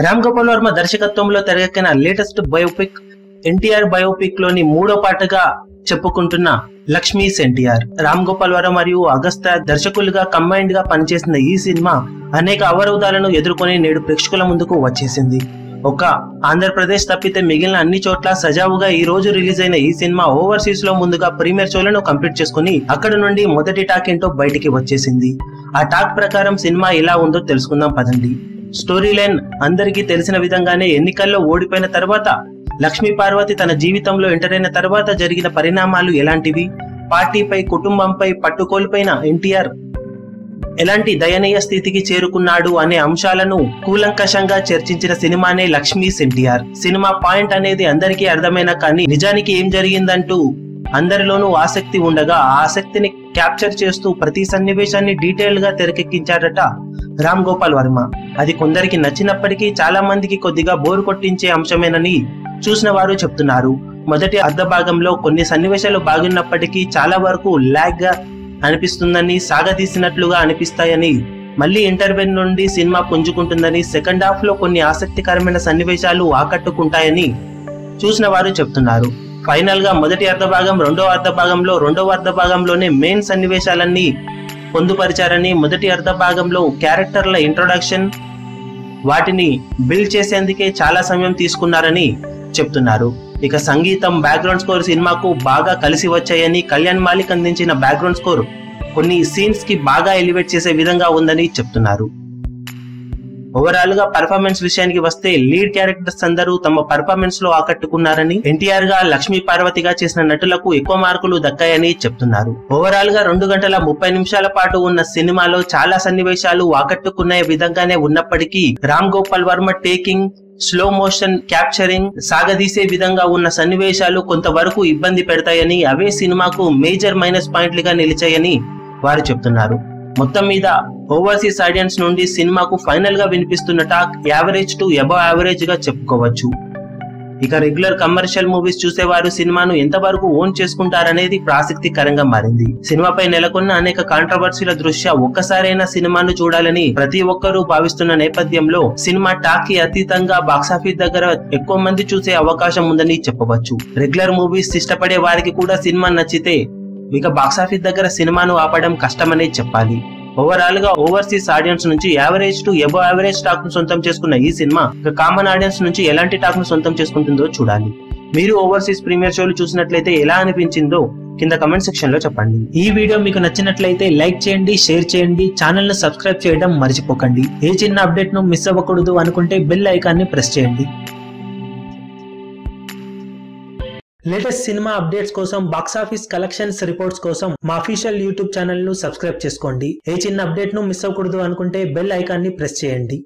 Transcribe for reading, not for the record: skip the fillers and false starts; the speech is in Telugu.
రామ్ గోపాల్ వర్మ దర్శకత్వంలో తెరకెక్కిన లేటెస్ట్ బయోపిక్ ఎన్టీఆర్ బయోపిక్ లోని మూడో పాటగా చెప్పుకుంటున్న లక్ష్మీస్ ఎన్టీఆర్. రామ్ గోపాల్ వర్మ మరియు అగస్త్య దర్శకులుగా కంబైన్డ్ గా పనిచేసిన ఈ సినిమా అనేక అవరోధాలను ఎదుర్కొని నేడు ప్రేక్షకుల ముందుకు వచ్చేసింది. ఒక ఆంధ్రప్రదేశ్ తప్పితే మిగిలిన అన్ని చోట్ల సజావుగా ఈ రోజు రిలీజ్ అయిన ఈ సినిమా ఓవర్సీస్ లో ముందుగా ప్రీమియర్ షోలను కంప్లీట్ చేసుకుని అక్కడ నుండి మొదటి టాక్ ఏంటో బయటికి వచ్చేసింది. ఆ టాక్ ప్రకారం సినిమా ఎలా ఉందో తెలుసుకుందాం పదండి. స్టోరీ లైన్ అందరికీ తెలిసిన విధంగానే ఎన్నికల్లో ఓడిపోయిన తర్వాత లక్ష్మీ పార్వతి తన జీవితంలో ఎంటర్ అయిన తర్వాత జరిగిన పరిణామాలు ఎలాంటివి, పార్టీపై కుటుంబంపై పట్టుకోల్పోయిన ఎన్టీఆర్ ఎలాంటి దయనీయ స్థితికి చేరుకున్నాడు అనే అంశాలను కూలంకషంగా చర్చించిన సినిమానే లక్ష్మీస్ ఎన్టీఆర్. సినిమా పాయింట్ అనేది అందరికీ అర్థమైనా కానీ నిజానికి ఏం జరిగిందంటూ అందరిలోనూ ఆసక్తి ఉండగా ఆ ఆసక్తిని క్యాప్చర్ చేస్తూ ప్రతి సన్నివేశాన్ని డీటెయిల్ గా తెరకెక్కించాడట రామ్ గోపాల్ వర్మ. అది కొందరికి నచ్చినప్పటికీ చాలా మందికి కొద్దిగా బోరు కొట్టించే అంశమేనని చూసిన వారు చెప్తున్నారు. మొదటి అర్ధ భాగంలో కొన్ని సన్నివేశాలు బాగున్నప్పటికీ చాలా వరకు లాగ్ గా అనిపిస్తుందని, సాగదీసినట్లుగా అనిపిస్తాయని, మళ్ళీ ఇంటర్వెల్ నుండి సినిమా పుంజుకుంటుందని, సెకండ్ హాఫ్ లో కొన్ని ఆసక్తికరమైన సన్నివేశాలు ఆకట్టుకుంటాయని చూసిన వారు చెప్తున్నారు. ఫైనల్ గా మొదటి అర్ధ భాగం రెండవ అర్ధ భాగంలోనే మెయిన్ సన్నివేశాలన్నీ పొందుపరిచారని, మొదటి అర్ధ భాగంలో క్యారెక్టర్ల ఇంట్రొడక్షన్ వాటిని బిల్డ్ చేసేందుకే చాలా సమయం తీసుకున్నారని చెప్తున్నారు. ఇక సంగీతం, బ్యాక్గ్రౌండ్ స్కోర్ సినిమాకు బాగా కలిసి వచ్చాయని, కళ్యాణ్ మాలిక్ అందించిన బ్యాక్గ్రౌండ్ స్కోర్ కొన్ని సీన్స్ కి బాగా ఎలివేట్ చేసే విధంగా ఉందని చెప్తున్నారు. ఓవరాల్ గా పర్ఫార్మెన్స్ విషయానికి వస్తే లీడ్ క్యారెక్టర్స్ అందరూ తమ పర్ఫార్మెన్స్ లో ఆకట్టుకున్నారని, ఎన్టీఆర్ గా లక్ష్మీ పార్వతిగా చేసిన నటులకు ఎక్కువ మార్కులు దక్కాయని చెప్తున్నారు. ఓవరాల్ గా 2 గంటల 30 నిమిషాల పాటు ఉన్న సినిమాలో చాలా సన్నివేశాలు ఆకట్టుకునే విధంగానే ఉన్నప్పటికీ Ram Gopal Varma taking, slow motion capturing, సాగదీసే విధంగా ఉన్న సన్నివేశాలు కొంతవరకు ఇబ్బంది పెడతాయని, అవే సినిమాకు మేజర్ మైనస్ పాయింట్లుగా నిలిచాయని వారు చెప్తున్నారు. మొత్తం మీద ఓవర్సీస్ ఆడియన్స్ నుండి సినిమాకు ఫైనల్ గా వినిపిస్తున్న talk average to above average గా చెప్పుకోవచ్చు. ఇక రెగ్యులర్ కమర్షియల్ మూవీస్ చూసేవారు సినిమాను ఎంతవరకు ఓన్ చేసుకుంటారనేది ఆసక్తికరంగా మారింది. సినిమాపై నెలకొన్న అనేక కాంట్రవర్సీల దృష్ట్యా ఒక్కసారైనా సినిమాను చూడాలని ప్రతి ఒక్కరూ భావిస్తున్న నేపథ్యంలో సినిమా టాక్ కి అతీతంగా బాక్సాఫీస్ దగ్గర ఎక్కువ మంది చూసే అవకాశం ఉందని చెప్పవచ్చు. రెగ్యులర్ మూవీస్ ఇష్టపడే వారికి కూడా సినిమా నచ్చితే ఇక బాక్సాఫీస్ దగ్గర సినిమాను ఆపడం కష్టమనే చెప్పాలి. ఓవరాల్ గా ఓవర్సీస్ ఆడియన్స్ నుంచి average to above average talk ను సొంతం చేసుకున్న ఈ సినిమా కామన్ ఆడియన్స్ నుంచి ఎలాంటి టాక్ ను సొంతం చేసుకుంటుందో చూడాలి. మీరు ఓవర్సీస్ ప్రీమియర్ షోలు చూసినట్లయితే ఎలా అనిపించిందో కింద కమెంట్ సెక్షన్ లో చెప్పండి. ఈ వీడియో మీకు నచ్చినట్లయితే లైక్ చేయండి, షేర్ చేయండి, ఛానల్ ను సబ్స్క్రైబ్ చేయడం మర్చిపోకండి. ఏ చిన్న అప్డేట్ ను మిస్ అవ్వకూడదు అనుకుంటే బెల్ ఐకాన్ ని ప్రెస్ చేయండి. లేటెస్ట్ సినిమా అప్డేట్స్ కోసం, బాక్సాఫీస్ కలెక్షన్స్ రిపోర్ట్స్ కోసం మా అఫీషియల్ యూట్యూబ్ ఛానల్ ను సబ్స్క్రైబ్ చేసుకోండి. ఏ చిన్న అప్డేట్ ను మిస్ అవ్వకూడదు అనుకుంటే బెల్ ఐకాన్ ని ప్రెస్ చేయండి.